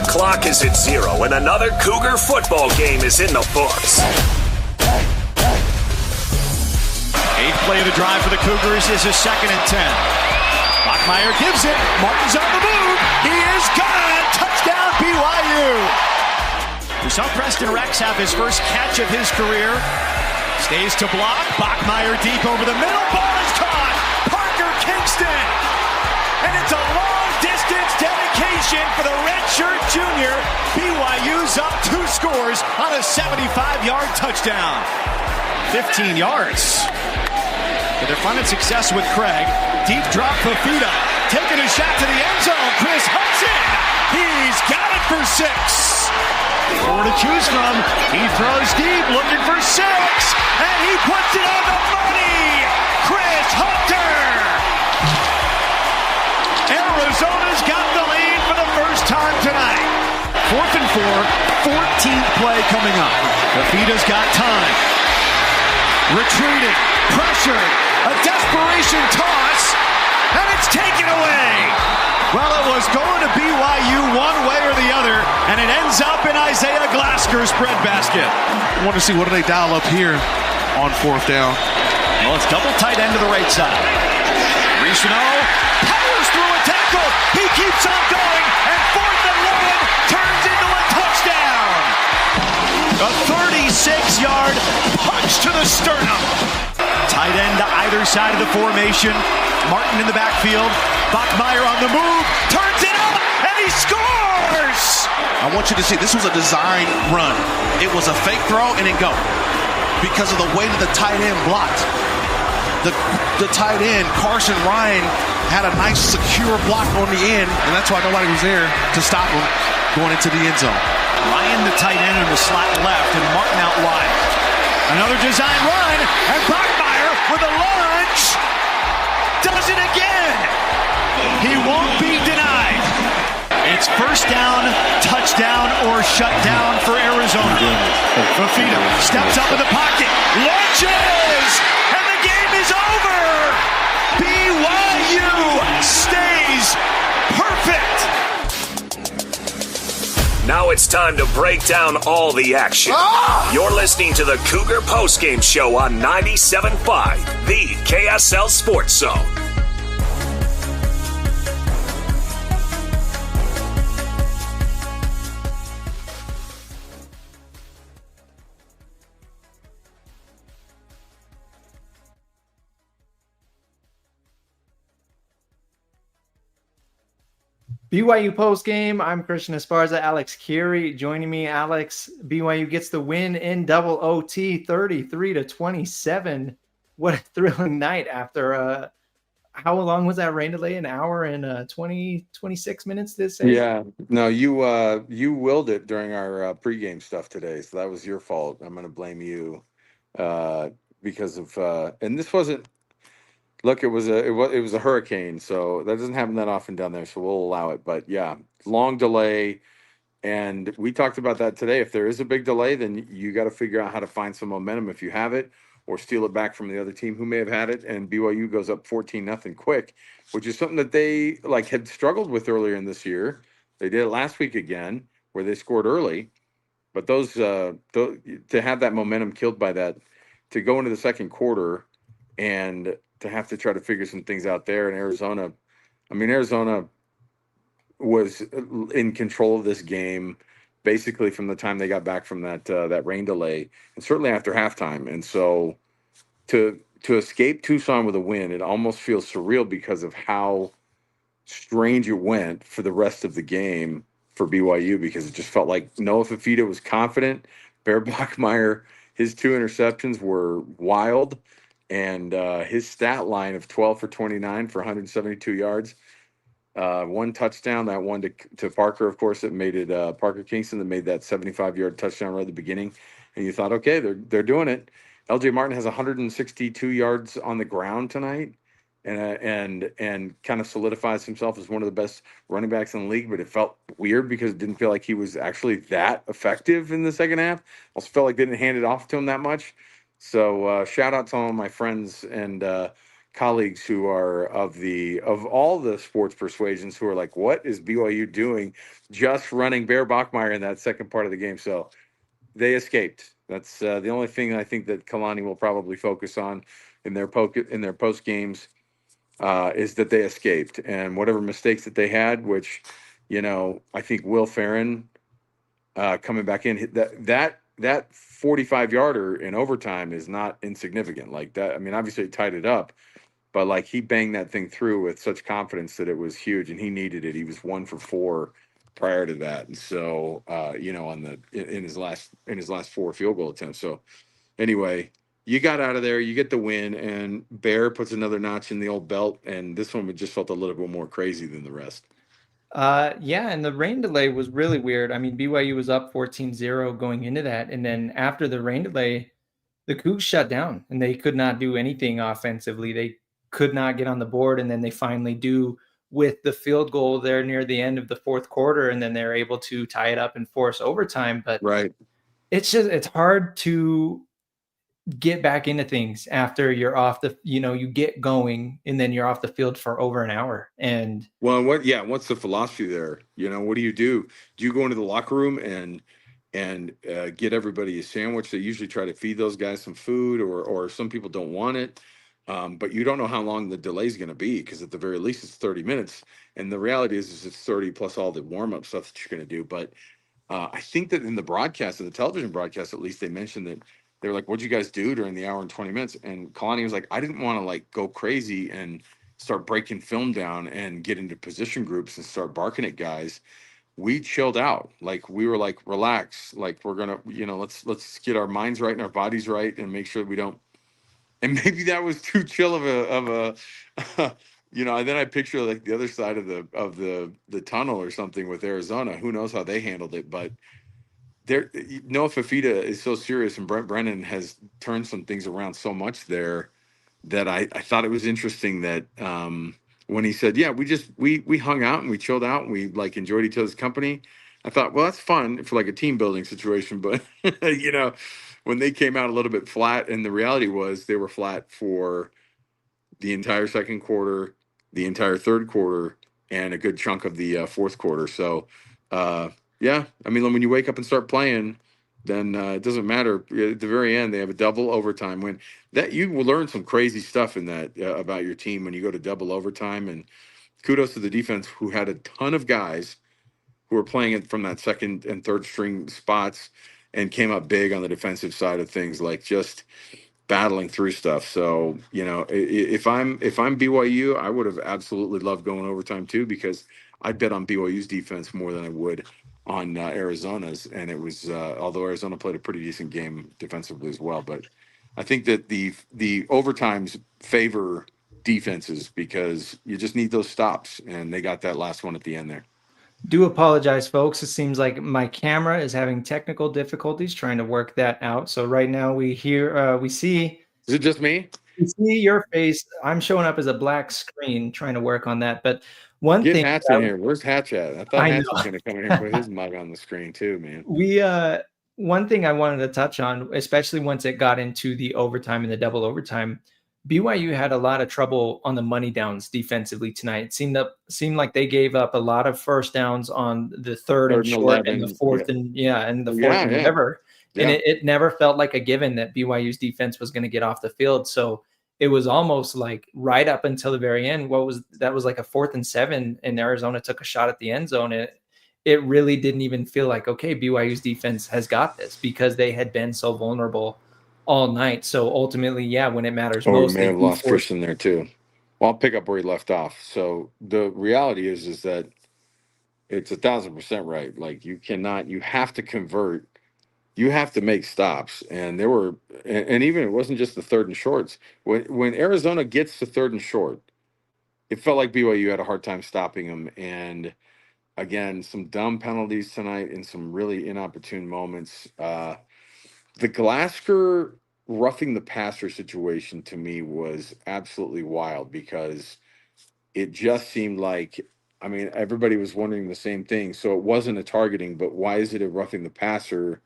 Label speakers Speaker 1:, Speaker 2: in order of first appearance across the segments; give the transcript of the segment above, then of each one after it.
Speaker 1: The clock is at 0 and another Cougar football game is in the books.
Speaker 2: Eighth play of the drive for the Cougars is a 2nd and 10. Bachmeier gives it. Martin's on the move. He is gone. Touchdown BYU. We saw Preston Rex have his first catch of his career. Stays to block. Bachmeier deep over the middle. Ball is caught. Parker Kingston. And it's a long-distance dedication for the redshirt junior. BYU's up 2 scores on a 75-yard touchdown. 15 yards. But they're finding success with Craig. Deep drop for Fafita. Taking a shot to the end zone. Chris Hudson. He's got it for 6. 4 to choose from. He throws deep, looking for 6. And he puts it on the money. Chris Hunter. Arizona's got the lead for the first time tonight. 4th and 4. 14th play coming up. Fafita's got time. Retreating. Pressure. A desperation toss, and it's taken away. Well, it was going to BYU one way or the other, and it ends up in Isaiah Glasker's breadbasket.
Speaker 3: I want to see what do they dial up here on 4th down.
Speaker 2: Well, it's double tight end to the right side. Richelieu powers through a tackle. He keeps on going, and 4th and 1 turns into a touchdown. A 36-yard punch to the sternum. Tight end to either side of the formation. Martin in the backfield. Bachmeier on the move. Turns it up, and he scores!
Speaker 3: I want you to see, this was a design run. It was a fake throw and then go. Because of the way that the tight end blocked. The tight end, Carson Ryan, had a nice secure block on the end, and that's why nobody was there to stop him going into the end zone.
Speaker 2: Ryan, the tight end, in the slot left, and Martin out wide. Another design run, and Bachmeier with a lunge does it again. He won't be denied. It's first down, touchdown, or shut down for Arizona. Fafita steps up in the pocket, launches, and the game is over. BYU stays perfect.
Speaker 1: Now it's time to break down all the action. You're listening to the Cougar Postgame Show on 97.5, the KSL Sports Zone.
Speaker 4: BYU post game. I'm Christian Esparza. Alex Curie joining me. Alex, BYU gets the win in double OT, 33-27. What a thrilling night after how long was that rain delay? An hour and 26 minutes this day?
Speaker 5: Yeah, no, you willed it during our pregame stuff today, so that was your fault. I'm going to blame you because of and this wasn't. Look, it was a hurricane, so that doesn't happen that often down there, so we'll allow it. But yeah, long delay, and we talked about that today. If there is a big delay, then you got to figure out how to find some momentum if you have it, or steal it back from the other team who may have had it. And BYU goes up 14-0 quick, which is something that they had struggled with earlier in this year. They did it last week again, where they scored early, but those to have that momentum killed by that, to go into the second quarter and to have to try to figure some things out there. And Arizona was in control of this game basically from the time they got back from that rain delay, and certainly after halftime. And so to escape Tucson with a win, it almost feels surreal because of how strange it went for the rest of the game for BYU, because it just felt like Noah Fafita was confident. Bear Bachmeier, his 2 interceptions were wild. And his stat line of 12 for 29 for 172 yards, 1 touchdown, that one to Parker, of course, that made it Parker Kingston that made that 75-yard touchdown right at the beginning. And you thought, okay, they're doing it. LJ Martin has 162 yards on the ground tonight, and kind of solidifies himself as one of the best running backs in the league. But it felt weird because it didn't feel like he was actually that effective in the second half. Also felt like they didn't hand it off to him that much. So shout out to all my friends and colleagues who are of all the sports persuasions who are like, what is BYU doing just running Bear Bachmeier in that second part of the game? So they escaped. That's the only thing I think that Kalani will probably focus on in their post games is that they escaped, and whatever mistakes that they had, which, I think Will Farron coming back in, that 45-yarder in overtime is not insignificant. Like that, I mean, obviously it tied it up, but like he banged that thing through with such confidence that it was huge, and he needed it. He was 1 for 4 prior to that, and so in his last 4 field goal attempts. So anyway, you got out of there, you get the win, and Bear puts another notch in the old belt, and this one just felt a little bit more crazy than the rest.
Speaker 4: Yeah, and the rain delay was really weird. I mean, BYU was up 14-0 going into that, and then after the rain delay, the Cougs shut down, and they could not do anything offensively. They could not get on the board, and then they finally do with the field goal there near the end of the fourth quarter, and then they're able to tie it up and force overtime. But
Speaker 5: Right.
Speaker 4: it's hard to get back into things after you're off you get going and then you're off the field for over an hour. And
Speaker 5: what's the philosophy there? What do? Do you go into the locker room and get everybody a sandwich? They usually try to feed those guys some food, or some people don't want it. But you don't know how long the delay is going to be, because at the very least it's 30 minutes. And the reality is it's 30 plus all the warm-up stuff that you're going to do. But I think that in the broadcast, in the television broadcast, at least, they mentioned that they were like, what'd you guys do during the hour and 20 minutes? And Kalani was like, I didn't want to like go crazy and start breaking film down and get into position groups and start barking at guys. We chilled out. Like, we were like, relax. Like, we're going to, let's get our minds right and our bodies right and make sure we don't. And maybe that was too chill of a and then I picture like the other side of the tunnel or something with Arizona. Who knows how they handled it, but Noah Fafita is so serious, and Brent Brennan has turned some things around so much there that I thought it was interesting that when he said, yeah, we hung out and we chilled out and we like enjoyed each other's company. I thought, well, that's fun for like a team building situation, but when they came out a little bit flat, and the reality was they were flat for the entire second quarter, the entire third quarter, and a good chunk of the fourth quarter. So, yeah, I mean, when you wake up and start playing, then it doesn't matter. At the very end, they have a double overtime win. That you will learn some crazy stuff in that about your team when you go to double overtime. And kudos to the defense, who had a ton of guys who were playing it from that second and third string spots and came up big on the defensive side of things, like just battling through stuff. So, if I'm BYU, I would have absolutely loved going overtime too, because I bet on BYU's defense more than I would on Arizona's. And it was, although Arizona played a pretty decent game defensively as well, but I think that the overtimes favor defenses because you just need those stops, and they got that last one at the end there.
Speaker 4: Do apologize, folks. It seems like my camera is having technical difficulties trying to work that out. So right now we see.
Speaker 5: Is it just me?
Speaker 4: We see your face. I'm showing up as a black screen trying to work on that. But one
Speaker 5: Get
Speaker 4: thing.
Speaker 5: Hatch in here. Where's Hatch at? I thought Hatch was going to come in here and put his mug on the screen too, man.
Speaker 4: One thing I wanted to touch on, especially once it got into the overtime and the double overtime, BYU had a lot of trouble on the money downs defensively tonight. It seemed like they gave up a lot of first downs on the third and short 11, and the fourth and whatever. Yeah. And it never felt like a given that BYU's defense was going to get off the field. So it was almost like right up until the very end. That was like a 4th and 7, and Arizona took a shot at the end zone. It really didn't even feel like, okay, BYU's defense has got this, because they had been so vulnerable all night. So ultimately, yeah, when it matters most,
Speaker 5: we may have lost Christian there too. Well, I'll pick up where he left off. So the reality is that it's 1,000% right. Like, you have to convert. You have to make stops. And and even it wasn't just the third and shorts. When Arizona gets to third and short, it felt like BYU had a hard time stopping them. And again, some dumb penalties tonight and some really inopportune moments. The Glasgow roughing the passer situation to me was absolutely wild, because it just seemed like, I mean, everybody was wondering the same thing. So it wasn't a targeting, but why is it a roughing the passer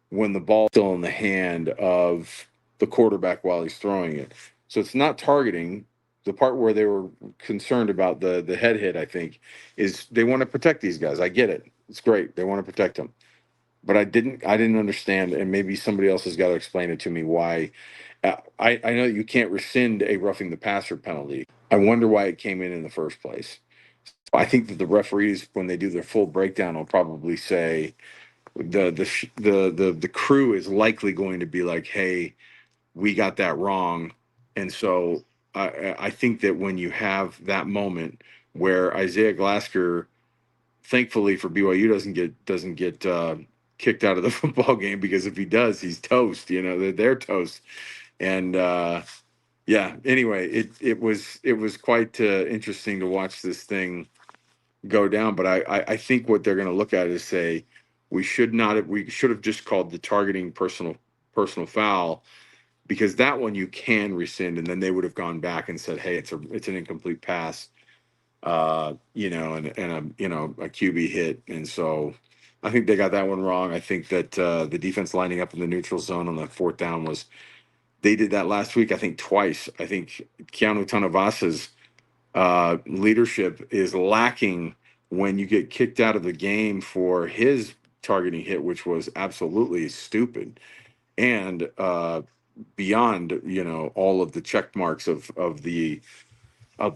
Speaker 5: when the ball's still in the hand of the quarterback while he's throwing it? So it's not targeting, the part where they were concerned about the head hit, I think, is they want to protect these guys. I get it. It's great. They want to protect them. But I didn't understand, and maybe somebody else has got to explain it to me why. I know you can't rescind a roughing the passer penalty. I wonder why it came in the first place. I think that the referees, when they do their full breakdown, will probably say the crew is likely going to be like, "Hey, we got that wrong," and so I think that when you have that moment where Isaiah Glasker, thankfully for BYU, doesn't get kicked out of the football game, because if he does, he's toast. You know, they're toast. And yeah. Anyway, it was quite interesting to watch this thing go down. But I think what they're going to look at is say we should have just called the targeting personal foul, because that one you can rescind, and then they would have gone back and said, hey, it's an incomplete pass. You know, and a QB hit. And so I think they got that one wrong. I think that the defense lining up in the neutral zone on the fourth down they did that last week, I think twice. I think Keanu Tanavasa's leadership is lacking when you get kicked out of the game for his targeting hit, which was absolutely stupid. And beyond, all of the check marks of the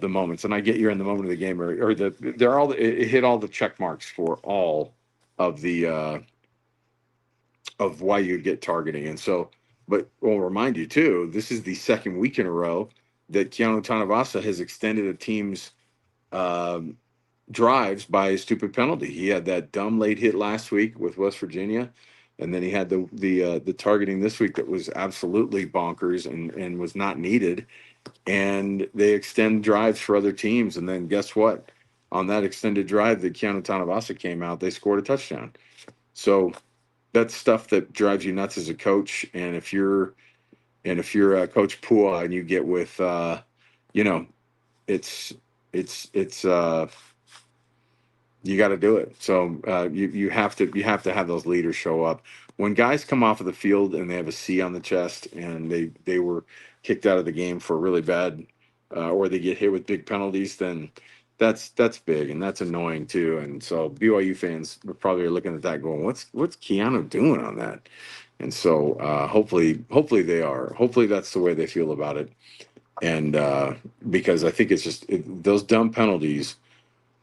Speaker 5: moments. And I get you're in the moment of the game, or it hit all the check marks for all of the of why you get targeting. And so, but we'll remind you too, this is the second week in a row that Keanu Tanavasa has extended a team's drives by a stupid penalty. He had that dumb late hit last week with West Virginia, and then he had the targeting this week that was absolutely bonkers and was not needed. And they extend drives for other teams. And then guess what? On that extended drive that Keanu Tanavasa came out, they scored a touchdown. So that's stuff that drives you nuts as a coach. And if you're Coach Pua and you get with, it's you got to do it. So you have to have those leaders show up. When guys come off of the field and they have a C on the chest and they were kicked out of the game for really bad, or they get hit with big penalties, then that's big, and that's annoying too. And so BYU fans probably are looking at that going, what's Keanu doing on that? And so hopefully they are. Hopefully that's the way they feel about it. And because I think it's just those dumb penalties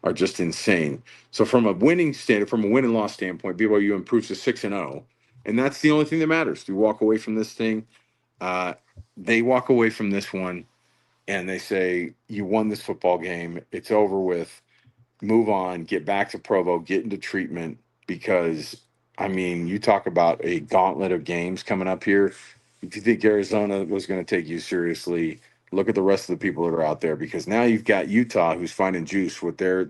Speaker 5: are just insane. So from a win and loss standpoint, BYU improves to 6-0, and that's the only thing that matters. You walk away from this thing. They walk away from this one, and they say, "You won this football game. It's over with. Move on. Get back to Provo. Get into treatment." Because I mean, you talk about a gauntlet of games coming up here. If you think Arizona was going to take you seriously, look at the rest of the people that are out there, because now you've got Utah, who's finding juice with their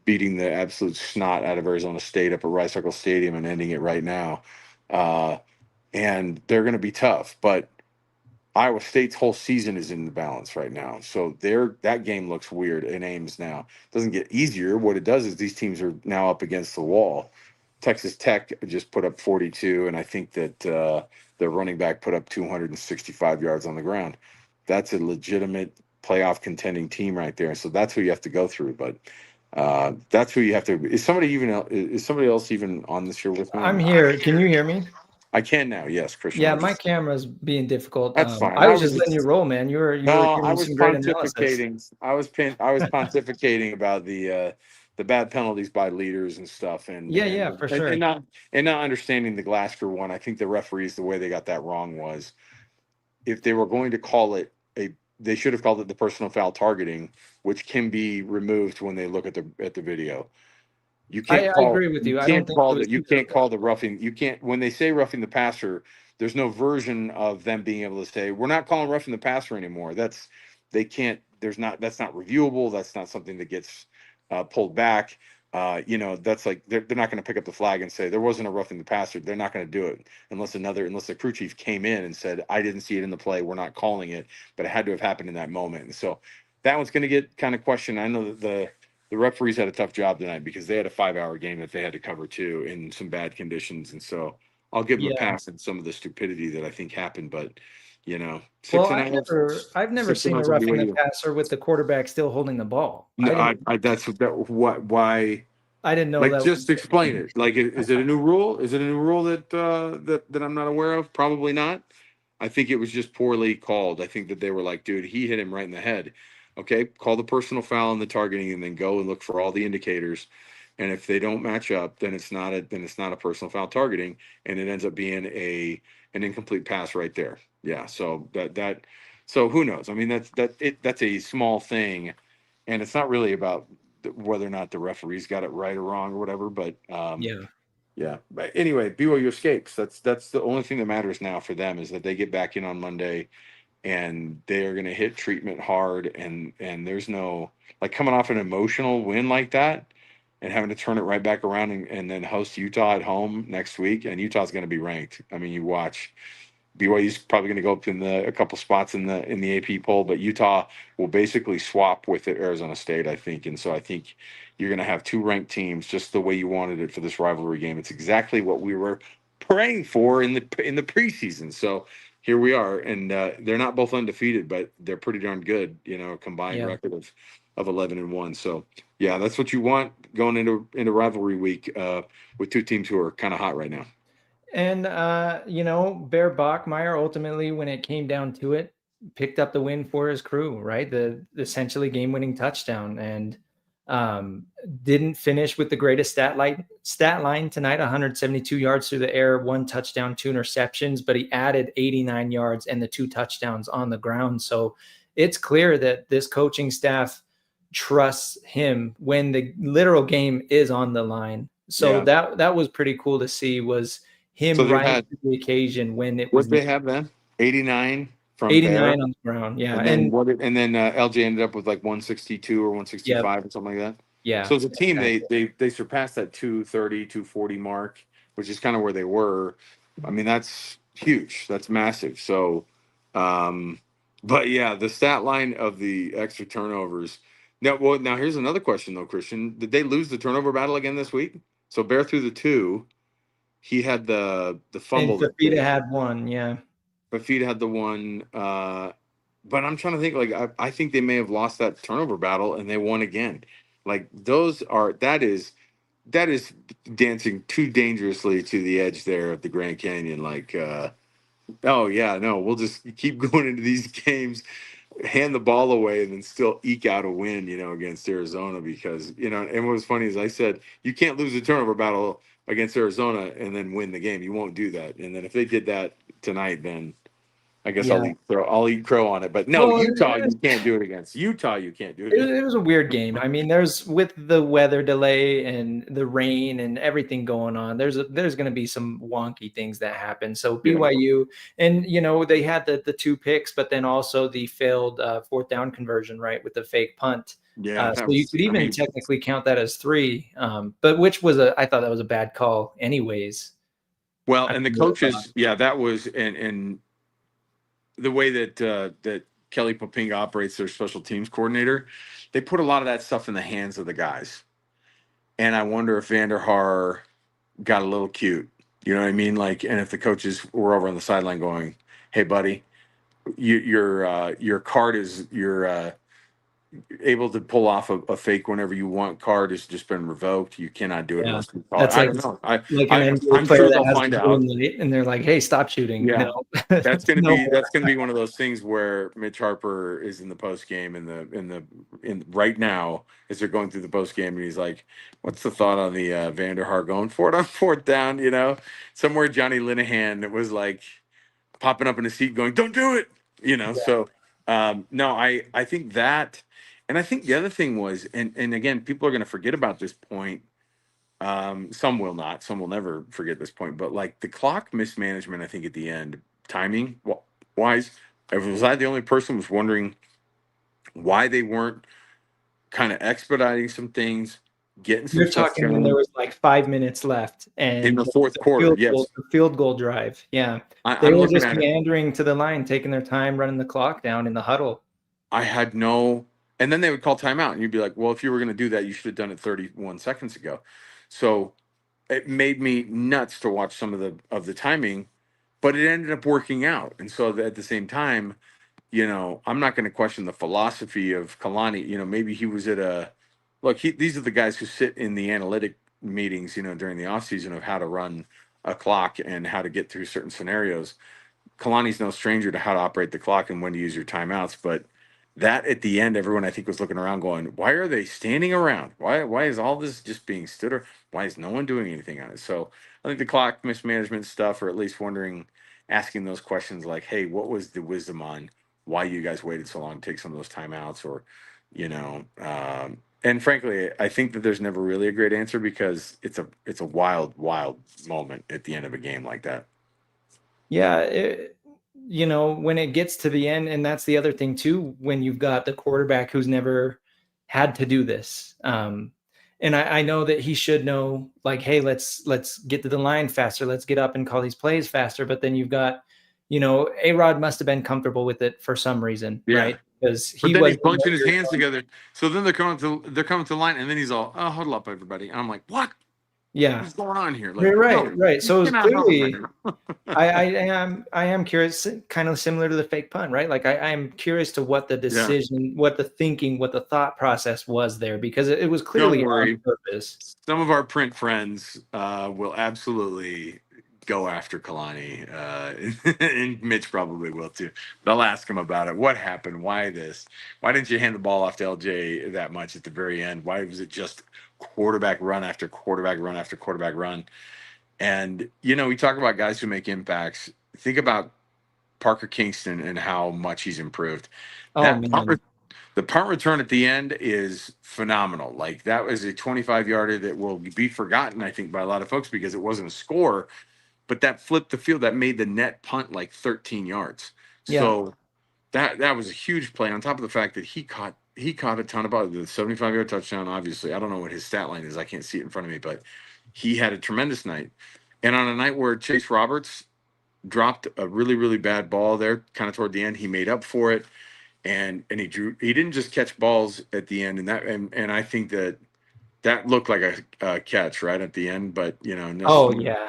Speaker 5: beating the absolute snot out of Arizona State up at Rice Eccles Stadium and ending it right now. And they're going to be tough, but Iowa State's whole season is in the balance right now. So that game looks weird in Ames now. It doesn't get easier. What it does is these teams are now up against the wall. Texas Tech just put up 42, and I think that their running back put up 265 yards on the ground. That's a legitimate playoff contending team right there. So that's who you have to go through. But that's who you have to. Is somebody else even on this year with me?
Speaker 4: I'm here. Can you hear me?
Speaker 5: I can now. Yes, Christian.
Speaker 4: Yeah, my camera's being difficult.
Speaker 5: That's fine.
Speaker 4: I was just letting you roll, man. You were
Speaker 5: I was
Speaker 4: some great
Speaker 5: pontificating.
Speaker 4: analysis.
Speaker 5: I was pontificating about the bad penalties by leaders and stuff. And
Speaker 4: for sure.
Speaker 5: And not understanding the Glasker one. I think the referees, the way they got that wrong was, if they were going to call it they should have called it the personal foul targeting, which can be removed when they look at the video. You can't. I agree with you. I don't think you can't call the roughing. You can't, when they say roughing the passer. There's no version of them being able to say we're not calling roughing the passer anymore. They can't. That's not reviewable. That's not something that gets pulled back. That's like they're not going to pick up the flag and say there wasn't a roughing the passer. They're not going to do it unless the crew chief came in and said, I didn't see it in the play. We're not calling it, but it had to have happened in that moment. And so that one's going to get kind of questioned. I know that the referees had a tough job tonight because they had a 5-hour game that they had to cover too in some bad conditions. And so I'll give them a pass in some of the stupidity that I think happened, but You know,
Speaker 4: Well, I've never seen a roughing the passer with the quarterback still holding the ball.
Speaker 5: No, why.
Speaker 4: I didn't know
Speaker 5: like,
Speaker 4: that.
Speaker 5: just explain it. Like, is it a new rule? Is it a new rule that I'm not aware of? Probably not. I think it was just poorly called. I think that they were like, dude, he hit him right in the head. Okay, call the personal foul and the targeting, and then go and look for all the indicators. And if they don't match up, then it's not a personal foul targeting, and it ends up being an incomplete pass right there. Yeah. So so who knows? I mean, that's a small thing, and it's not really about whether or not the referees got it right or wrong or whatever. But yeah. But anyway, BYU escapes. That's the only thing that matters now for them, is that they get back in on Monday, and they are going to hit treatment hard. And there's no, like, coming off an emotional win like that and having to turn it right back around and then host Utah at home next week. And Utah's going to be ranked. I mean, you watch. BYU's probably going to go up in a couple spots in the AP poll, but Utah will basically swap with Arizona State, I think. And so I think you're going to have two ranked teams, just the way you wanted it for this rivalry game. It's exactly what we were praying for in the preseason. So here we are, and they're not both undefeated, but they're pretty darn good. Combined record of 11-1. So yeah, that's what you want going into rivalry week with two teams who are kind of hot right now.
Speaker 4: And, Bear Bachmeier, ultimately, when it came down to it, picked up the win for his crew, right? The essentially game-winning touchdown, and didn't finish with the greatest stat line tonight, 172 yards through the air, 1 touchdown, 2 interceptions, but he added 89 yards and the 2 touchdowns on the ground. So it's clear that this coaching staff trusts him when the literal game is on the line. So that was pretty cool to see, was him rising to the occasion when it was.
Speaker 5: What they have then? 89 from
Speaker 4: 89
Speaker 5: Bear.
Speaker 4: on the ground, yeah.
Speaker 5: And then LJ ended up with like 162 or 165 or something like that.
Speaker 4: Yeah.
Speaker 5: So as a team, they surpassed that 230, 240 mark, which is kind of where they were. I mean, that's huge. That's massive. So, but yeah, the stat line of the extra turnovers. Now here's another question though, Christian. Did they lose the turnover battle again this week? So Bear threw the 2. He had the fumble.
Speaker 4: And Fafita had 1, yeah.
Speaker 5: Fafita had the 1. But I'm trying to think, like, I think they may have lost that turnover battle and they won again. Like, that is dancing too dangerously to the edge there of the Grand Canyon. Like, oh yeah, no, we'll just keep going into these games, hand the ball away, and then still eke out a win, against Arizona, because, and what was funny is I said, you can't lose a turnover battle against Arizona and then win the game. You won't do that. And then if they did that tonight, then I guess I'll eat crow on it. But no, Utah, you can't do it against. Utah, you can't do it.
Speaker 4: It was a weird game. I mean, there's, with the weather delay and the rain and everything going on, there's going to be some wonky things that happen. So BYU, and they had the 2 picks, but then also the failed 4th down conversion, right, with the fake punt.
Speaker 5: Yeah.
Speaker 4: So you could even technically count that as 3, but I thought that was a bad call anyways.
Speaker 5: Well, and the coaches, that was, and the way that Kelly Poppinga operates, their special teams coordinator, they put a lot of that stuff in the hands of the guys. And I wonder if Vanderhaar got a little cute. You know what I mean? Like, and if the coaches were over on the sideline going, "Hey, buddy, your card is you're able to pull off a fake whenever you want. Card has just been revoked. You cannot do it."
Speaker 4: Yeah.
Speaker 5: That's I don't know. I'm
Speaker 4: sure
Speaker 5: they'll find out.
Speaker 4: And they're like, "Hey, stop shooting."
Speaker 5: Yeah.
Speaker 4: No.
Speaker 5: That's gonna be one of those things where Mitch Harper is in the post game in right now as they're going through the post game, and he's like, "What's the thought on the Vanderhaar going for it on 4th down?" Somewhere Johnny Linehan was like popping up in his seat, going, "Don't do it." So no, I think that. And I think the other thing was, and again, people are going to forget about this point. Some will not. Some will never forget this point. But like the clock mismanagement, I think at the end, timing wise, was I the only person who was wondering why they weren't kind of expediting some things, getting some.
Speaker 4: You're talking when there was like 5 minutes left, and
Speaker 5: in the 4th quarter,
Speaker 4: the field goal drive. Yeah, they were just meandering to the line, taking their time, running the clock down in the huddle.
Speaker 5: I had no. And then they would call timeout, and you'd be like, well, if you were going to do that, you should have done it 31 seconds ago. So it made me nuts to watch some of the timing but it ended up working out. And so at the same time, I'm not going to question the philosophy of Kalani. Maybe he was at these are the guys who sit in the analytic meetings, during the offseason of how to run a clock and how to get through certain scenarios. Kalani's no stranger to how to operate the clock and when to use your timeouts. But that at the end, everyone I think was looking around going, why are they standing around? Why is all this just being stood, or why is no one doing anything on it? So I think the clock mismanagement stuff, or at least asking those questions like, hey, what was the wisdom on why you guys waited so long to take some of those timeouts, or, and frankly, I think that there's never really a great answer because it's a wild moment at the end of a game like that.
Speaker 4: Yeah. When it gets to the end, and that's the other thing too, when you've got the quarterback who's never had to do this. And I know that he should know, like, hey, let's get to the line faster. Let's get up and call these plays faster. But then you've got, A-Rod must have been comfortable with it for some reason, right? Because
Speaker 5: he's bunching his hands together. So then they're coming to the line, and then he's all, oh, huddle up, everybody. And I'm like, what?
Speaker 4: Yeah.
Speaker 5: What's going on here? Like,
Speaker 4: right. So it's clearly, I am curious, kind of similar to the fake punt, right? Like I am curious to what the decision, what the thinking, what the thought process was there, because it was clearly on purpose.
Speaker 5: Some of our print friends will absolutely go after Kalani, and Mitch probably will too. They'll ask him about it. What happened? Why this? Why didn't you hand the ball off to LJ that much at the very end? Why was it just quarterback run after quarterback run after quarterback run? And, we talk about guys who make impacts. Think about Parker Kingston and how much he's improved. The punt return at the end is phenomenal. Like, that was a 25-yarder that will be forgotten, I think, by a lot of folks because it wasn't a score, but that flipped the field. That made the net punt like 13 yards. Yeah. So that was a huge play, on top of the fact that he caught a ton of balls. The 75-yard touchdown, obviously. I don't know what his stat line is. I can't see it in front of me, but he had a tremendous night. And on a night where Chase Roberts dropped a really, really bad ball there, kind of toward the end, he made up for it. And he didn't just catch balls at the end. And I think that looked like a catch right at the end, but
Speaker 4: yeah.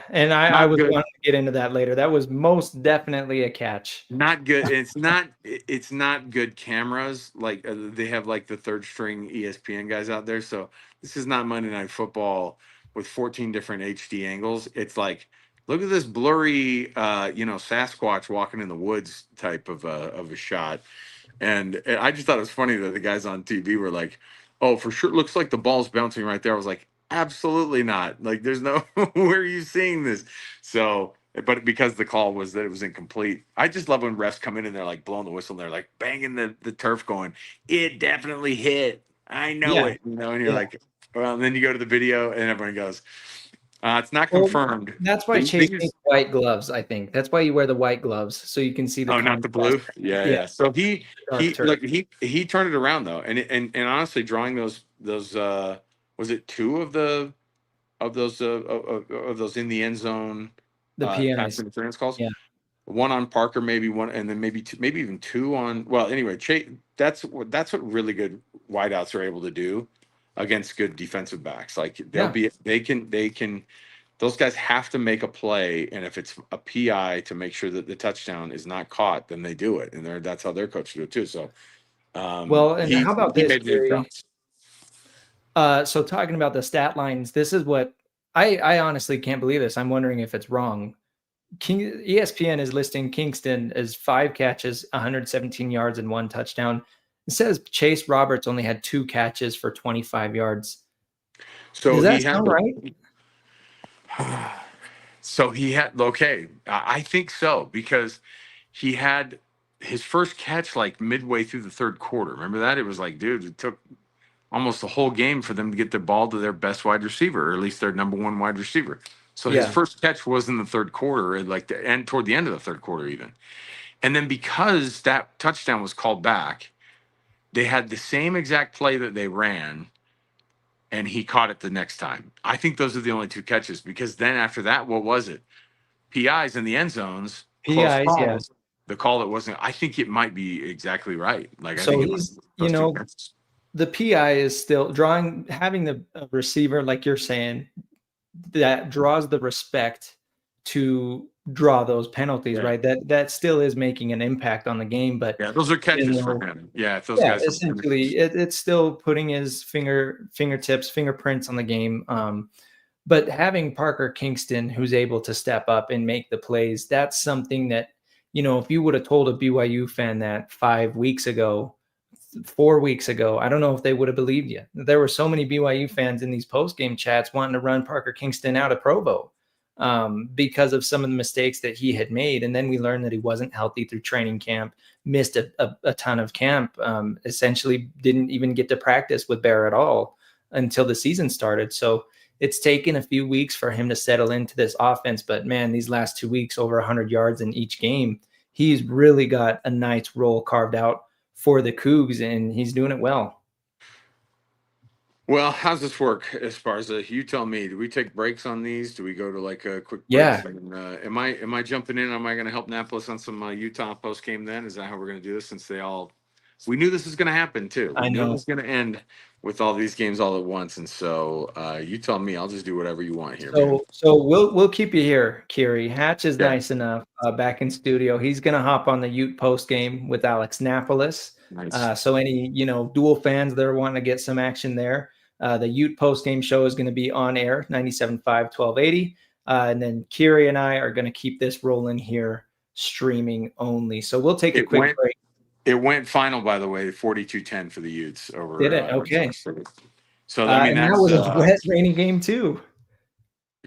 Speaker 4: And I was going to get into that later. That was most definitely a catch.
Speaker 5: Not good. It's not good cameras. Like they have like the third string ESPN guys out there. So this is not Monday Night Football with 14 different HD angles. It's like, look at this blurry, Sasquatch walking in the woods type of a shot. And I just thought it was funny that the guys on TV were like, oh, for sure, it looks like the ball's bouncing right there. I was like, absolutely not. Like, there's no, where are you seeing this? So, but because the call was that it was incomplete, I just love when refs come in and they're like blowing the whistle and they're like banging the turf going, it definitely hit. I know it. And you're like, well, and then you go to the video and everyone goes, it's not confirmed.
Speaker 4: Well, that's why Chase makes white gloves, I think. That's why you wear the white gloves, so you can see the
Speaker 5: not the blue. Yeah. So he turned it around though, and honestly, drawing those was it two of those in the end zone pass interference calls?
Speaker 4: Yeah.
Speaker 5: One on Parker, maybe one, and then maybe two, maybe even two on. Well, anyway, Chase. That's what really good wideouts are able to do against good defensive backs. Like they can. Those guys have to make a play, and if it's a PI to make sure that the touchdown is not caught, then they do it, and that's how their coach do it too. So,
Speaker 4: how about this? So talking about the stat lines, this is what I honestly can't believe this. I'm wondering if it's wrong. ESPN is listing Kingston as 5 catches, 117 yards, and 1 touchdown. It says Chase Roberts only had 2 catches for 25 yards.
Speaker 5: So
Speaker 4: does that sound right?
Speaker 5: So he had, I think so, because he had his first catch like midway through the third quarter. Remember that? It was like, dude, it took almost the whole game for them to get the ball to their best wide receiver, or at least their number 1 wide receiver. So his first catch was in the third quarter, and toward the end of the third quarter even. And then because that touchdown was called back, they had the same exact play that they ran, and he caught it the next time. I think those are the only 2 catches, because then after that, what was it? PIs in the end zones.
Speaker 4: PIs, yeah.
Speaker 5: The call that wasn't. I think it might be exactly right. Like,
Speaker 4: so
Speaker 5: I think
Speaker 4: the PI is still having the receiver, like you're saying, that draws the respect to draw those penalties,
Speaker 5: Yeah.
Speaker 4: right? That still is making an impact on the game, but
Speaker 5: Yeah, those are catches for him. Yeah, if those
Speaker 4: yeah,
Speaker 5: guys
Speaker 4: essentially, it's still putting his fingerprints on the game. But having Parker Kingston, who's able to step up and make the plays, that's something that, if you would have told a BYU fan that 4 weeks ago, I don't know if they would have believed you. There were so many BYU fans in these post-game chats wanting to run Parker Kingston out of Provo because of some of the mistakes that he had made. And then we learned that he wasn't healthy through training camp, missed a ton of camp, essentially didn't even get to practice with Bear at all until the season started. So it's taken a few weeks for him to settle into this offense. But, man, these last 2 weeks, over 100 yards in each game, he's really got a nice role carved out for the Cougs, and he's doing it well.
Speaker 5: Well, how's this work, Esparza? You tell me. Do we take breaks on these? Do we go to like a quick break?
Speaker 4: Yeah.
Speaker 5: And, am I jumping in? Am I going to help Napoles on some Utah post game then? Is that how we're going to do this? Since we knew this was going to happen too. We knew it was going to end with all these games all at once, and so you tell me. I'll just do whatever you want here.
Speaker 4: So we'll keep you here, Kiri. Hatch is nice enough back in studio. He's going to hop on the Ute post game with Alex Napoles.
Speaker 5: Nice.
Speaker 4: So any dual fans that are wanting to get some action there, the Ute post game show is going to be on air 97.5 1280, and then Kiri and I are going to keep this rolling here, streaming only. So we'll take a quick break.
Speaker 5: It went final, by the way, 42-10 for the Utes over.
Speaker 4: Did it? Okay.
Speaker 5: So I mean,
Speaker 4: that was a wet, rainy game too.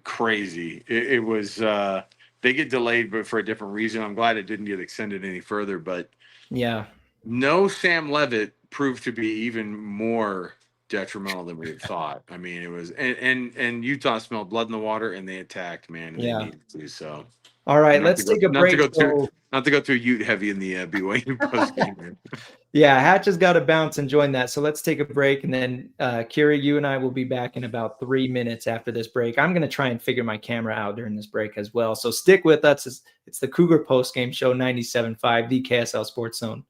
Speaker 5: Crazy. It was. They get delayed, but for a different reason. I'm glad it didn't get extended any further. But
Speaker 4: yeah,
Speaker 5: no Sam Levitt proved to be even more detrimental than we had thought. I mean, it was, and Utah smelled blood in the water, and they attacked, man. And they needed to, so.
Speaker 4: All right, let's take a break.
Speaker 5: Not to go too Ute heavy in the BYU post game.
Speaker 4: Yeah, Hatch has got to bounce and join that. So let's take a break, and then Kiri, you and I will be back in about 3 minutes after this break. I'm going to try and figure my camera out during this break as well. So stick with us. It's the Cougar post game show 97.5, the KSL Sports Zone.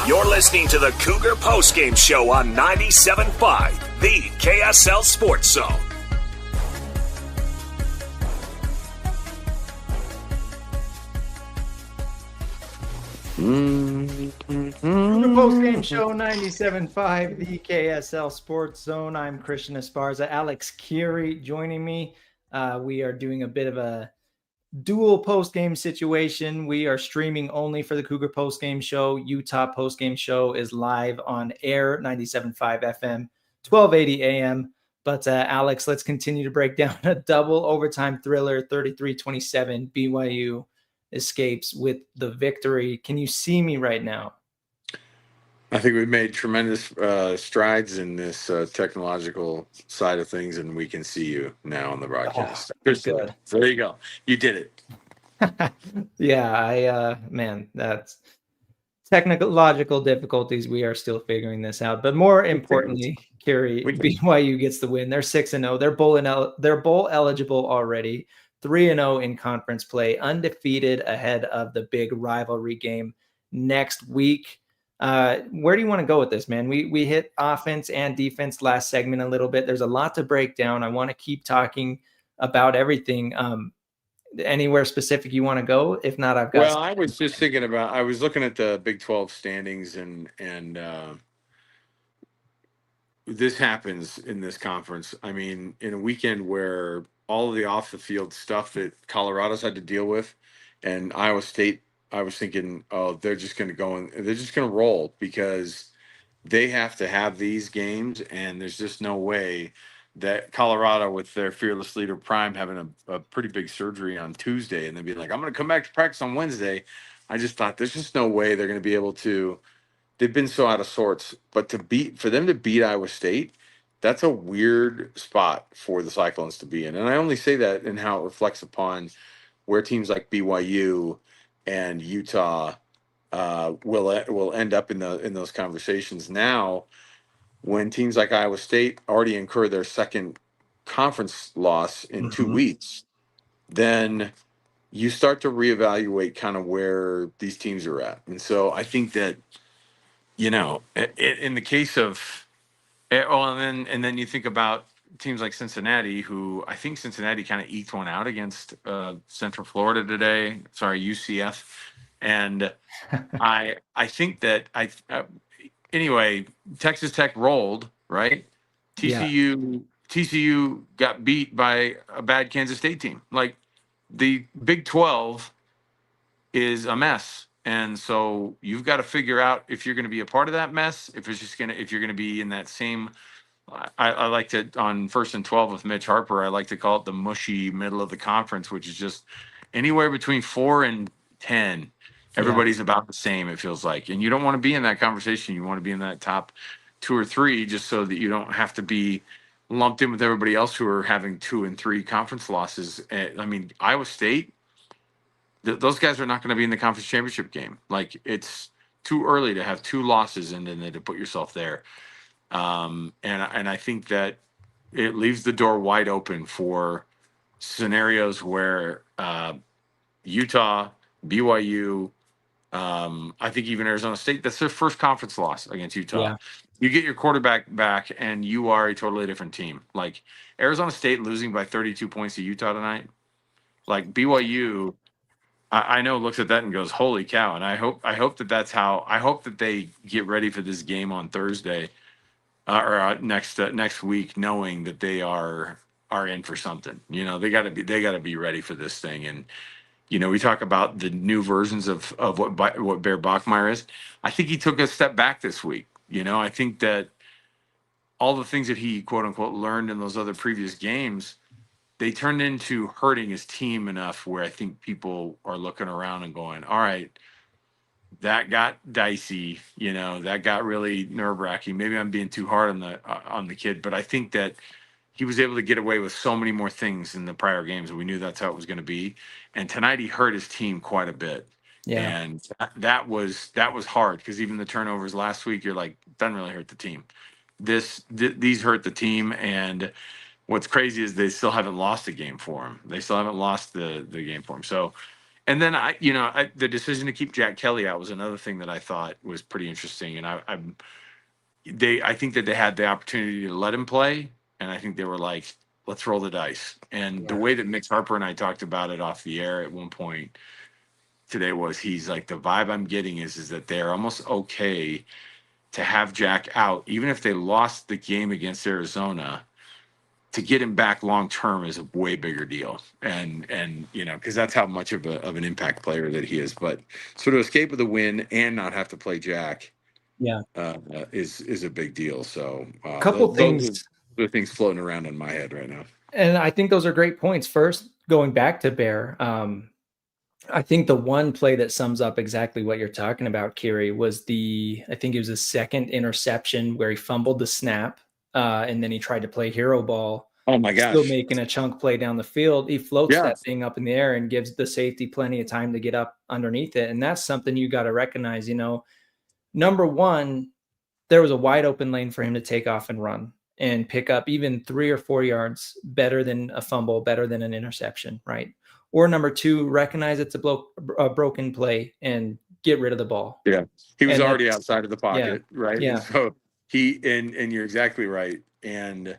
Speaker 1: You're listening to the Cougar Postgame Show on 97.5, the KSL Sports Zone.
Speaker 4: Cougar Post Game Show 97.5, the KSL Sports Zone. I'm Christian Esparza. Alex Curie joining me. We are doing a bit of a dual post-game situation. We are streaming only for the Cougar post-game show. Utah post-game show is live on air, 97.5 FM, 1280 AM. But Alex, let's continue to break down a double overtime thriller, 33-27. BYU escapes with the victory. Can you see me right now?
Speaker 5: I think we've made tremendous strides in this technological side of things, and we can see you now on the broadcast.
Speaker 4: Good.
Speaker 5: So there you go. You did it.
Speaker 4: Yeah, man, that's technological difficulties. We are still figuring this out. But more importantly, Kerry, BYU gets the win. They're 6-0. They're bowl eligible already. 3-0 in conference play, undefeated ahead of the big rivalry game next week. Where do you want to go with this, man? We hit offense and defense last segment a little bit. There's a lot to break down. I want to keep talking about everything. Anywhere specific you want to go? If not, I've got.
Speaker 5: Well, I was just thinking I was looking at the Big 12 standings, and this happens in this conference. I mean, in a weekend where all of the off the field stuff that Colorado's had to deal with, and Iowa State, I was thinking, oh, they're just going to go and they're just going to roll because they have to have these games, and there's just no way that Colorado, with their fearless leader Prime having a pretty big surgery on Tuesday, and they'd be like, I'm going to come back to practice on Wednesday. I just thought there's just no way they're going to be able to. They've been so out of sorts, but for them to beat Iowa State, that's a weird spot for the Cyclones to be in. And I only say that in how it reflects upon where teams like BYU and Utah will end up in those conversations. Now, when teams like Iowa State already incur their second conference loss in 2 weeks, then you start to reevaluate kind of where these teams are at. And so I think that, in the case of, and then you think about teams like Cincinnati, who I think Cincinnati kind of eked one out against Central Florida today. Sorry, UCF. And I think that anyway, Texas Tech rolled, right? TCU got beat by a bad Kansas State team. Like, the Big 12 is a mess. And so you've got to figure out if you're going to be a part of that mess, if you're going to be in that same, I like to, on 1st and 12 with Mitch Harper, I like to call it the mushy middle of the conference, which is just anywhere between 4 and 10. Everybody's about the same, it feels like. And you don't want to be in that conversation. You want to be in that top 2 or 3, just so that you don't have to be lumped in with everybody else who are having 2 and 3 conference losses. I mean, Iowa State, those guys are not going to be in the conference championship game. Like, it's too early to have 2 losses and then to put yourself there. And I think that it leaves the door wide open for scenarios where Utah, BYU, I think even Arizona State, that's their first conference loss against Utah. Yeah. You get your quarterback back, and you are a totally different team. Like, Arizona State losing by 32 points to Utah tonight, like BYU, I know looks at that and goes, holy cow. And I hope that they get ready for this game on Thursday or next week, knowing that they are in for something. They got to be ready for this thing. And we talk about the new versions of what Bear Bachmeier is. I think he took a step back this week. I think that all the things that he, quote unquote, learned in those other previous games, they turned into hurting his team enough where I think people are looking around and going, all right, that got dicey. That got really nerve-wracking. Maybe I'm being too hard on the kid, but I think that he was able to get away with so many more things in the prior games. We knew that's how it was going to be. And tonight he hurt his team quite a bit. Yeah. And that was hard, because even the turnovers last week, you're like, doesn't really hurt the team. These hurt the team. And what's crazy is they still haven't lost a game for him. They still haven't lost the game for him. So, and then the decision to keep Jack Kelly out was another thing that I thought was pretty interesting. And I think that they had the opportunity to let him play. And I think they were like, let's roll the dice. And the way that Mitch Harper and I talked about it off the air at one point, today was he's like, the vibe I'm getting is that they're almost okay to have Jack out, even if they lost the game against Arizona. To get him back long term is a way bigger deal, and because that's how much of an impact player that he is. But so to escape with a win and not have to play Jack, is a big deal. So
Speaker 4: Couple
Speaker 5: those
Speaker 4: things,
Speaker 5: are the things floating around in my head right now.
Speaker 4: and I think those are great points. First, going back to Bear, I think the one play that sums up exactly what you're talking about, Kiri, was I think it was the second interception where he fumbled the snap, and then he tried to play hero ball.
Speaker 5: Oh my gosh.
Speaker 4: Still making a chunk play down the field. He floats
Speaker 5: Yeah.
Speaker 4: that thing up in the air and gives the safety plenty of time to get up underneath it. And that's something you got to recognize. Number one, there was a wide open lane for him to take off and run and pick up even 3 or 4 yards better than a fumble, better than an interception, right? Or number two, recognize it's a broken play and get rid of the ball.
Speaker 5: Yeah, he was already outside of the pocket, right?
Speaker 4: Yeah.
Speaker 5: And so and you're exactly right. And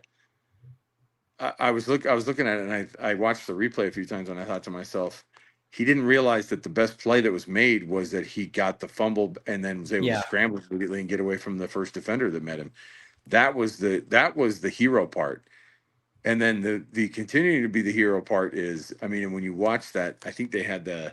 Speaker 5: I was looking at it, and I watched the replay a few times, and I thought to myself, he didn't realize that the best play that was made was that he got the fumble and then was able to scramble immediately and get away from the first defender that met him. That was the hero part. And then the continuing to be the hero part is, I mean, when you watch that, I think they had the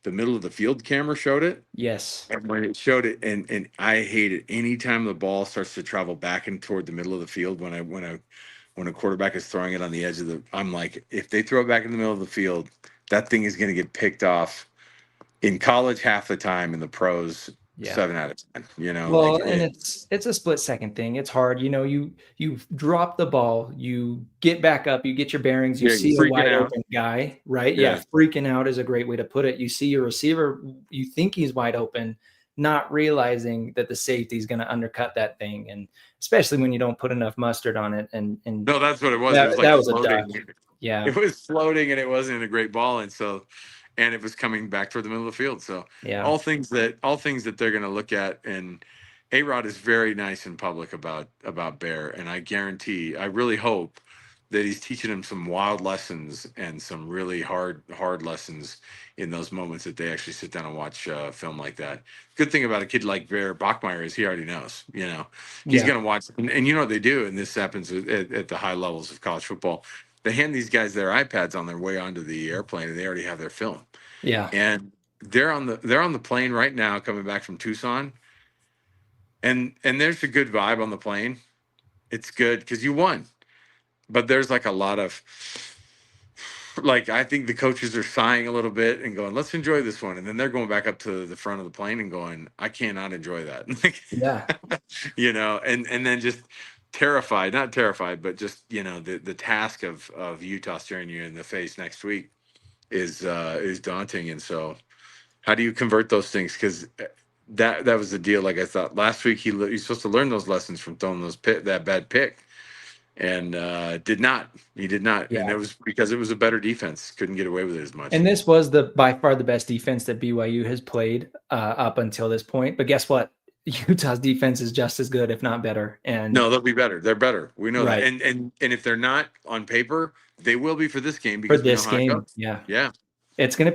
Speaker 5: middle of the field camera showed it.
Speaker 4: Yes.
Speaker 5: And when it showed it, and I hate it anytime the ball starts to travel back and toward the middle of the field when a quarterback is throwing it on the edge of I'm like, if they throw it back in the middle of the field, that thing is going to get picked off in college half the time, in the pros 7 out of 10.
Speaker 4: Well, and it's a split second thing. It's hard. You drop the ball, you get back up, you get your bearings, you see a wide open guy, right? Yeah, freaking out is a great way to put it. You see your receiver, you think he's wide open, not realizing that the safety is going to undercut that thing, and especially when you don't put enough mustard on it. And
Speaker 5: no, that's what it was.
Speaker 4: That,
Speaker 5: it was like
Speaker 4: that was
Speaker 5: floating.
Speaker 4: a duck. Yeah,
Speaker 5: it was floating, and it wasn't a great ball, and it was coming back toward the middle of the field. So all things that they're going to look at. And A-Rod is very nice in public about Bear, and I really hope that he's teaching him some wild lessons and some really hard lessons in those moments that they actually sit down and watch film like that. Good thing about a kid like Bear Bachmeier is he already knows. He's going to watch, and you know what they do, and this happens at the high levels of college football. They hand these guys their iPads on their way onto the airplane, and they already have their film.
Speaker 4: Yeah,
Speaker 5: and they're on the plane right now, coming back from Tucson, and there's a good vibe on the plane. It's good because you won, but there's like a lot of I think the coaches are sighing a little bit and going, "Let's enjoy this one," and then they're going back up to the front of the plane and going, "I cannot enjoy that." And then just not terrified, but just the task of Utah staring you in the face next week is daunting. And so how do you convert those things? Because that was the deal. Like I thought last week, he's supposed to learn those lessons from throwing that bad pick, and did not. He did not. And it was because it was a better defense. Couldn't get away with it as much.
Speaker 4: And this was by far the best defense that BYU has played up until this point. But guess what? Utah's defense is just as good, if not better. And
Speaker 5: no, they'll be better. They're better. We know that. And if they're not on paper, they will be for this game, because
Speaker 4: for this game.
Speaker 5: Yeah.
Speaker 4: It's gonna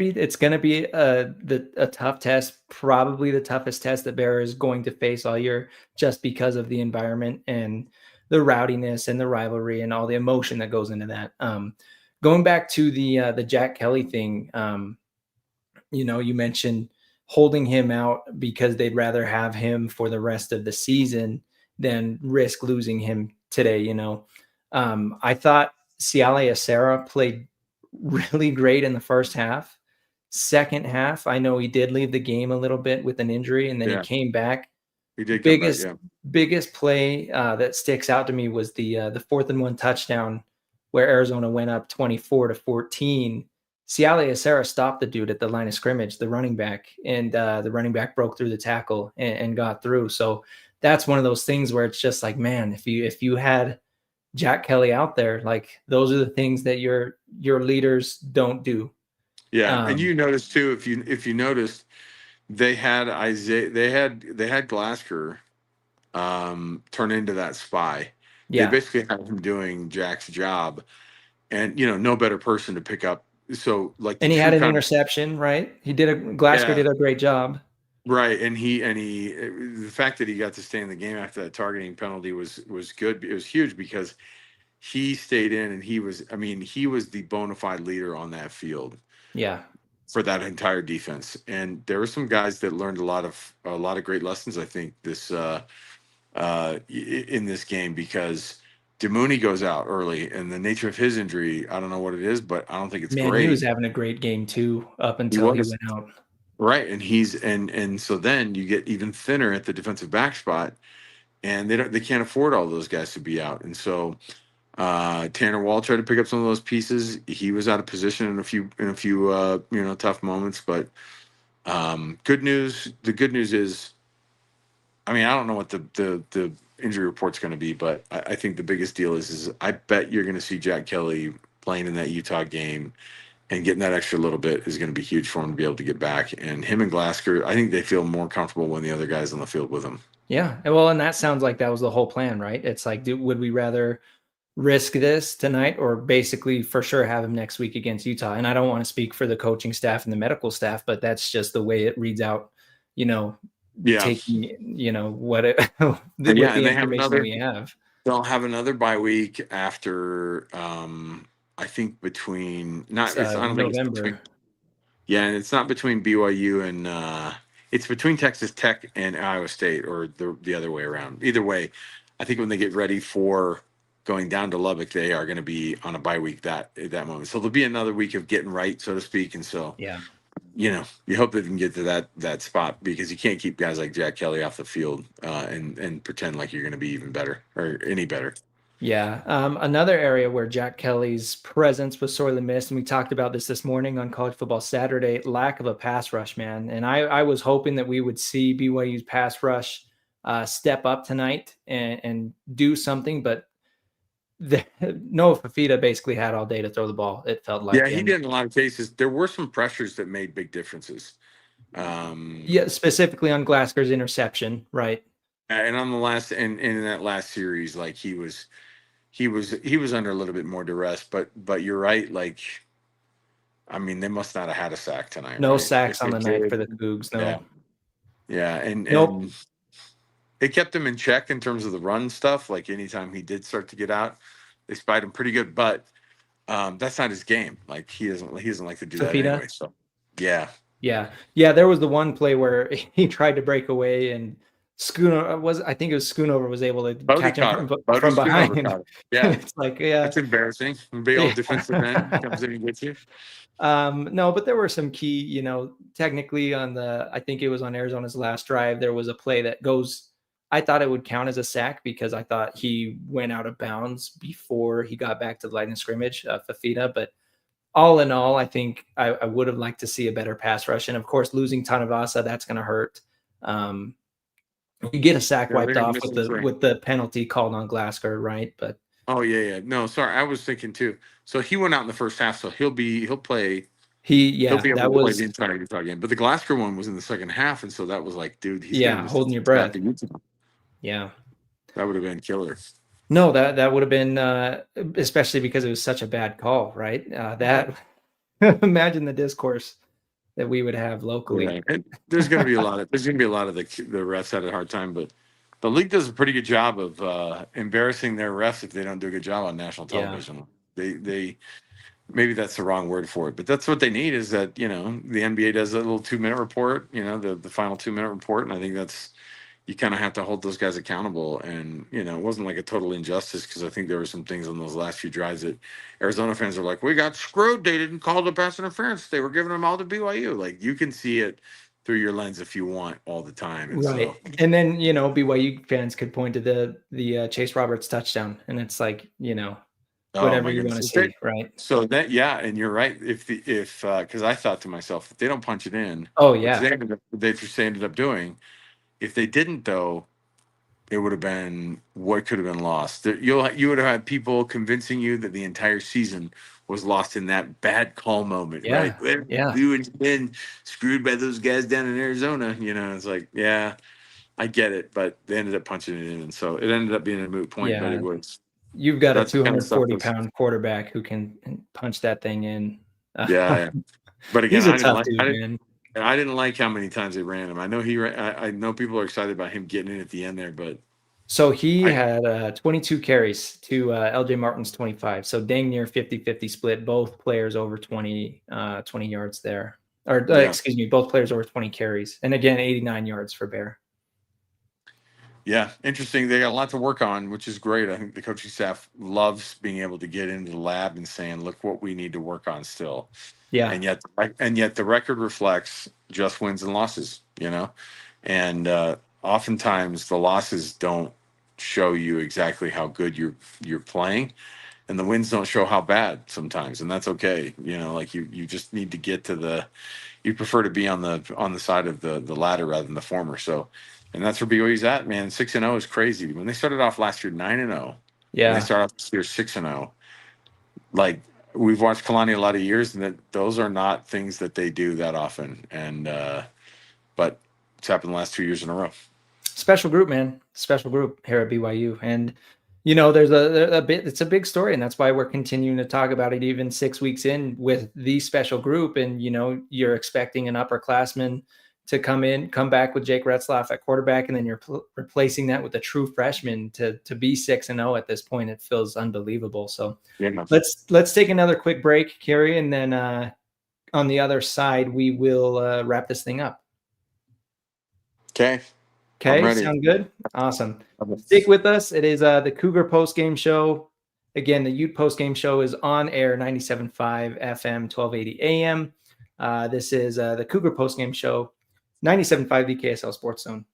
Speaker 4: be a tough test, probably the toughest test that Bear is going to face all year, just because of the environment and the rowdiness and the rivalry and all the emotion that goes into that. Going back to the Jack Kelly thing, you mentioned holding him out because they'd rather have him for the rest of the season than risk losing him today. I thought Siale Acera played really great in the first half. Second half, I know he did leave the game a little bit with an injury, and then he came back.
Speaker 5: He did.
Speaker 4: Biggest play that sticks out to me was the 4th and 1 touchdown where Arizona went up 24-14. Siale Acera stopped the dude at the line of scrimmage, the running back, and the running back broke through the tackle and got through. So that's one of those things where it's just like, man, if you had Jack Kelly out there, like, those are the things that your leaders don't do.
Speaker 5: Yeah, and you notice too, if you noticed, they had Glasgow turn into that spy. They basically had him doing Jack's job, and no better person to pick up so like
Speaker 4: And he had an interception, right? Glasgow did a great job.
Speaker 5: Right, and the fact that he got to stay in the game after that targeting penalty was good. It was huge because he stayed in, and he was the bona fide leader on that field.
Speaker 4: Yeah.
Speaker 5: For that entire defense, and there were some guys that learned a lot of great lessons. I think this in this game, because Demooney goes out early, and the nature of his injury, I don't know what it is, but I don't think it's great.
Speaker 4: He was having a great game too up until he went out.
Speaker 5: Right, and so then you get even thinner at the defensive back spot, and they can't afford all those guys to be out, and so Tanner Wall tried to pick up some of those pieces. He was out of position in a few tough moments, but good news. The good news is, I don't know what the injury report's going to be, but I think the biggest deal is I bet you're going to see Jack Kelly playing in that Utah game, and getting that extra little bit is going to be huge for him to be able to get back. And him and Glasgow, I think they feel more comfortable when the other guy's on the field with them.
Speaker 4: Yeah, well, and that sounds like that was the whole plan, right? It's like, would we rather risk this tonight or basically for sure have him next week against Utah? And I don't want to speak for the coaching staff and the medical staff, but that's just the way it reads out, taking, what it, with the information we have.
Speaker 5: They'll have another bye week after, I think between, I don't think it's between, and it's not between BYU and, it's between Texas Tech and Iowa State, or the other way around. Either way, I think when they get ready for going down to Lubbock, they are going to be on a bye week at that moment. So there'll be another week of getting right, so to speak. And so, you hope they can get to that spot, because you can't keep guys like Jack Kelly off the field and pretend like you're going to be even better or any better.
Speaker 4: Yeah. Another area where Jack Kelly's presence was sorely missed, and we talked about this morning on College Football Saturday, lack of a pass rush, man. And I was hoping that we would see BYU's pass rush step up tonight and do something, but Noah Fafita basically had all day to throw the ball, it felt like.
Speaker 5: Yeah, he did in a lot of cases. There were some pressures that made big differences.
Speaker 4: Specifically on Glasgow's interception, right?
Speaker 5: And on the last, and in that last series, like he was under a little bit more duress, but you're right. Like, they must not have had a sack tonight.
Speaker 4: No sacks on the night for the Cougs. No.
Speaker 5: Yeah. And
Speaker 4: nope.
Speaker 5: It kept him in check in terms of the run stuff. Like, anytime he did start to get out, they spied him pretty good, but that's not his game. Like, he doesn't like to do that anyway. So yeah.
Speaker 4: There was the one play where he tried to break away, and Schoonover was able to catch him from behind.
Speaker 5: Yeah,
Speaker 4: it's like,
Speaker 5: it's embarrassing. Big old defensive end comes in and gets you.
Speaker 4: No, but there were some key, technically I think it was on Arizona's last drive, there was a play that I thought it would count as a sack because I thought he went out of bounds before he got back to the line of scrimmage, Fafita. But all in all, I think I would have liked to see a better pass rush. And of course, losing Tanavasa, that's going to hurt. You get a sack wiped off with the penalty called on Glasgow, right? But
Speaker 5: no, sorry, I was thinking too. So he went out in the first half, so he'll play.
Speaker 4: He'll be able to play
Speaker 5: the entire Utah game. But the Glasgow one was in the second half, and so that was like, dude,
Speaker 4: he's holding your breath. Yeah,
Speaker 5: that would have been killer.
Speaker 4: No, that would have been, especially because it was such a bad call, right? Imagine the discourse that we would have locally.
Speaker 5: Right. And there's going to be a lot of the refs had a hard time, but the league does a pretty good job of embarrassing their refs if they don't do a good job on national television. They maybe that's the wrong word for it, but that's what they need, is that, the NBA does a little 2-minute report, the final 2-minute report. And I think you kind of have to hold those guys accountable. And, it wasn't like a total injustice, because I think there were some things on those last few drives that Arizona fans are like, we got screwed. They didn't call the pass interference. They were giving them all to BYU. Like, you can see it through your lens if you want all the time. And
Speaker 4: right. So, and then, BYU fans could point to the Chase Roberts touchdown, and it's like, whatever you want to see, right?
Speaker 5: So that, and you're right. If because I thought to myself, if they don't punch it in, they just ended up doing. If they didn't, though, it would have been what could have been lost. You would have had people convincing you that the entire season was lost in that bad call moment, right? You had been screwed by those guys down in Arizona. It's like, I get it, but they ended up punching it in, and so it ended up being a moot point. But it was.
Speaker 4: You've got a 240-pound quarterback who can punch that thing in.
Speaker 5: Yeah. But again,
Speaker 4: He's a tough dude, man.
Speaker 5: I didn't like how many times they ran him. I know I know people are excited about him getting in at the end there, but
Speaker 4: so he had 22 carries to LJ Martin's 25. So dang near 50-50 split. Both players over 20 yards there. Or excuse me, both players over 20 carries. And again, 89 yards for Bear.
Speaker 5: Yeah, interesting. They got a lot to work on, which is great. I think the coaching staff loves being able to get into the lab and saying, "Look what we need to work on still."
Speaker 4: Yeah,
Speaker 5: and yet the record reflects just wins and losses, and oftentimes the losses don't show you exactly how good you're playing, and the wins don't show how bad sometimes, and that's okay. Like you just need to get to you prefer to be on the side of the ladder rather than the former. So. And that's where BYU's at, man. 6-0 is crazy. When they started off last year 9-0,
Speaker 4: yeah,
Speaker 5: and they start off this year 6-0. Like we've watched Kalani a lot of years, and those are not things that they do that often. And but it's happened the last 2 years in a row.
Speaker 4: Special group, man. Special group here at BYU, and there's a bit. It's a big story, and that's why we're continuing to talk about it even 6 weeks in with the special group. And you're expecting an upperclassman to come back with Jake Retzlaff at quarterback, and then you're replacing that with a true freshman to be 6-0 at this point. It feels unbelievable. So let's take another quick break, Kerry, and then on the other side we will wrap this thing up.
Speaker 5: Okay,
Speaker 4: sound good? Awesome. Stick with us. It is the Cougar postgame show. Again, the Ute postgame show is on air 97.5 FM, 1280 AM. This is the Cougar postgame show. 97.5 the KSL Sports Zone.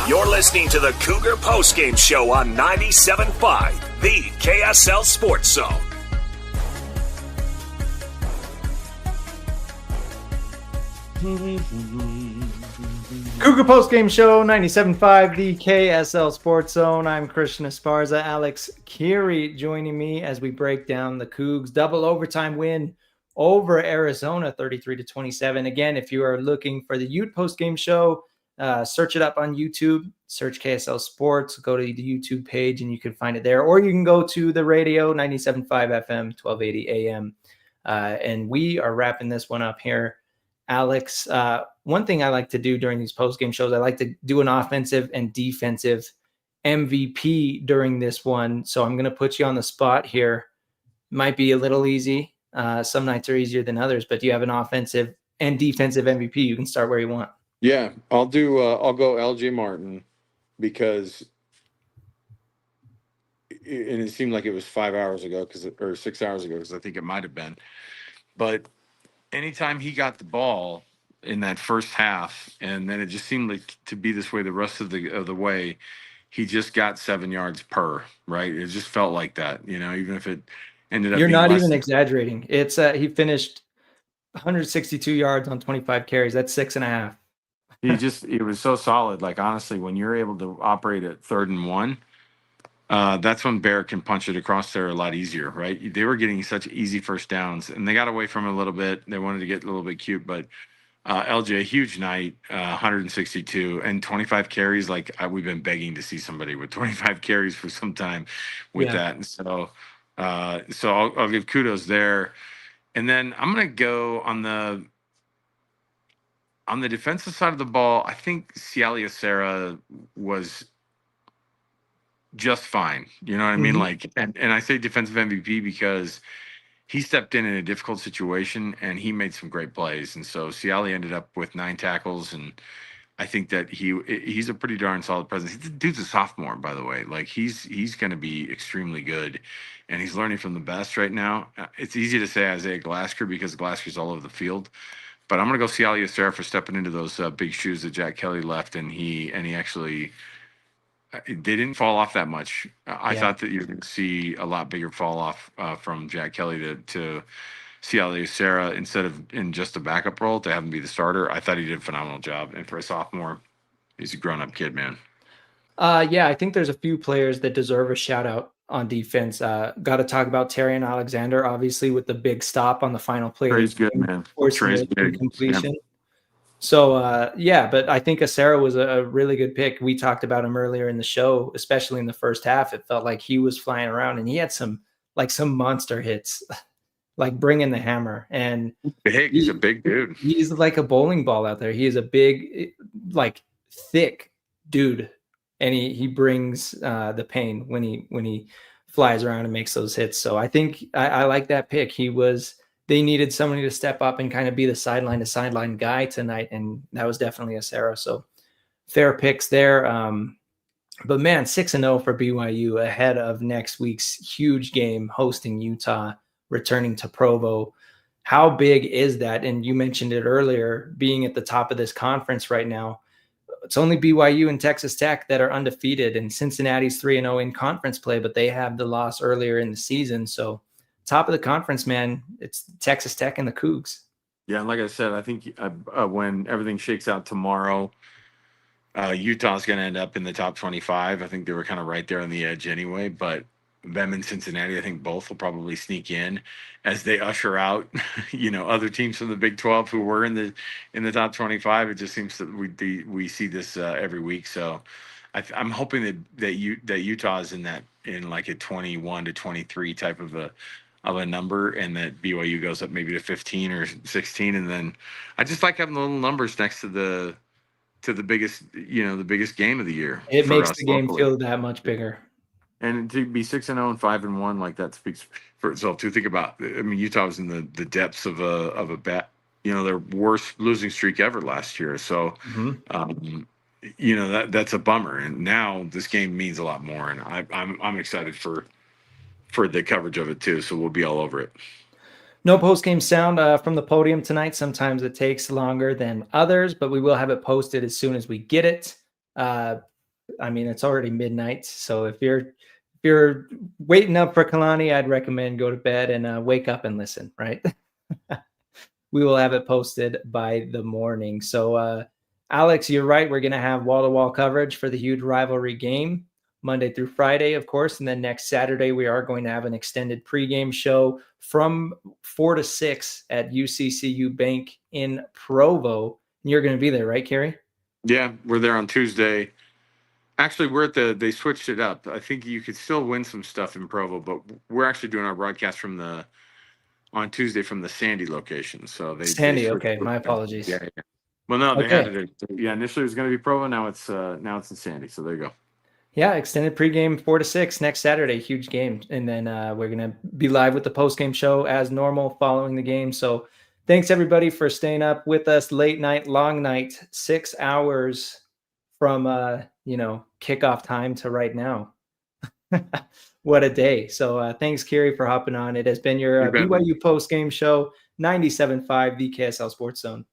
Speaker 1: You're listening to the Cougar Postgame Show on 97.5, the KSL Sports Zone.
Speaker 4: Cougar Postgame Show, 97.5, the KSL Sports Zone. I'm Christian Esparza. Alex Keary joining me as we break down the Cougs' double overtime win over Arizona, 33-27. Again, if you are looking for the Ute Postgame Show, search it up on YouTube, search KSL Sports, go to the YouTube page, and you can find it there. Or you can go to the radio, 97.5 FM, 1280 AM. And we are wrapping this one up here. Alex, one thing I like to do during these post-game shows, I like to do an offensive and defensive MVP during this one. So I'm going to put you on the spot here. Might be a little easy. Some nights are easier than others, but do you have an offensive and defensive MVP. You can start where you want.
Speaker 5: Yeah, I'll go LJ Martin because and it seemed like it was 5 hours ago or 6 hours ago because I think it might have been. But anytime he got the ball in that first half, and then it just seemed like to be this way the rest of the way, he just got 7 yards per, right? It just felt like that, even if it ended up
Speaker 4: You're
Speaker 5: being
Speaker 4: not
Speaker 5: less
Speaker 4: even
Speaker 5: than,
Speaker 4: exaggerating. It's he finished 162 yards on 25 carries. That's 6.5.
Speaker 5: it was so solid. Like, honestly, when you're able to operate at 3rd and 1, that's when Bear can punch it across there a lot easier, right? They were getting such easy first downs, and they got away from it a little bit. They wanted to get a little bit cute, but LJ, huge night, 162 and 25 carries. Like, we've been begging to see somebody with 25 carries for some time with that. And so I'll give kudos there. And then I'm going to go on the defensive side of the ball. I think Cialia Serra was just fine. You know what I mean? Like, and I say defensive MVP because he stepped in a difficult situation and he made some great plays. And so Cialia ended up with 9 tackles, and I think that he's a pretty darn solid presence. The dude's a sophomore, by the way. Like, he's going to be extremely good, and he's learning from the best right now. It's easy to say Isaiah Glasgow because Glasgow's all over the field, but I'm going to go Cialia Serra for stepping into those big shoes that Jack Kelly left, and he actually they didn't fall off that much. I thought that you were going to see a lot bigger fall off from Jack Kelly to Cialia Serra instead of in just a backup role to have him be the starter. I thought he did a phenomenal job. And for a sophomore, he's a grown-up kid, man.
Speaker 4: I think there's a few players that deserve a shout out on defense. Got to talk about Terry and Alexander, obviously, with the big stop on the final play.
Speaker 5: Trey's good, man.
Speaker 4: Trey's completion. So, but I think Acera was a really good pick. We talked about him earlier in the show, especially in the first half. It felt like he was flying around, and he had some monster hits, like bringing the hammer. And
Speaker 5: he's a big dude.
Speaker 4: He's like a bowling ball out there. He is a big, like, thick dude, and he brings the pain when he flies around and makes those hits. So I think I like that pick. They needed somebody to step up and kind of be the sideline to sideline guy tonight, and that was definitely Acera. So fair picks there. But man, 6-0 for BYU ahead of next week's huge game, hosting Utah, returning to Provo. How big is that? And you mentioned it earlier, being at the top of this conference right now. It's only BYU and Texas Tech that are undefeated, and Cincinnati's 3-0 in conference play, but they have the loss earlier in the season. So top of the conference, man, it's Texas Tech and the Cougs.
Speaker 5: Yeah, and like I said, I think when everything shakes out tomorrow, Utah's going to end up in the top 25. I think they were kind of right there on the edge anyway, but them and Cincinnati, I think both will probably sneak in as they usher out, other teams from the Big 12 who were in the top 25. It just seems that we see this every week. So I'm hoping that Utah's in like a 21 to 23 type of a number, and that BYU goes up maybe to 15 or 16. And then I just like having the little numbers next to the biggest, the biggest game of the year.
Speaker 4: It makes the game feel that much bigger.
Speaker 5: And to be 6-0 and 5-1, like, that speaks for itself too. Think about, Utah was in the depths of a their worst losing streak ever last year. So, that's a bummer. And now this game means a lot more, and I'm excited for the coverage of it too. So we'll be all over it.
Speaker 4: No post-game sound from the podium tonight. Sometimes it takes longer than others, but we will have it posted as soon as we get it. It's already midnight, so if you're waiting up for Kalani, I'd recommend go to bed and wake up and listen, right? We will have it posted by the morning. So, Alex, you're right. We're going to have wall-to-wall coverage for the huge rivalry game, Monday through Friday, of course. And then next Saturday, we are going to have an extended pregame show from 4 to 6 at UCCU Bank in Provo. And you're going to be there, right, Kerry?
Speaker 5: Yeah, we're there on Tuesday. Actually, they switched it up. I think you could still win some stuff in Provo, but we're actually doing our broadcast on Tuesday from the Sandy location. So
Speaker 4: Sandy, okay. My apologies.
Speaker 5: Yeah. Well, no, they had it. Yeah, initially it was going to be Provo. Now it's in Sandy. So there you go.
Speaker 4: Yeah, extended pregame 4 to 6 next Saturday, huge game, and then we're gonna be live with the postgame show as normal following the game. So Thanks everybody for staying up with us. Late night, long night, 6 hours from kickoff time to right now. What a day. So thanks, Kerry, for hopping on. It has been your BYU post-game show, 97.5, the KSL Sports Zone.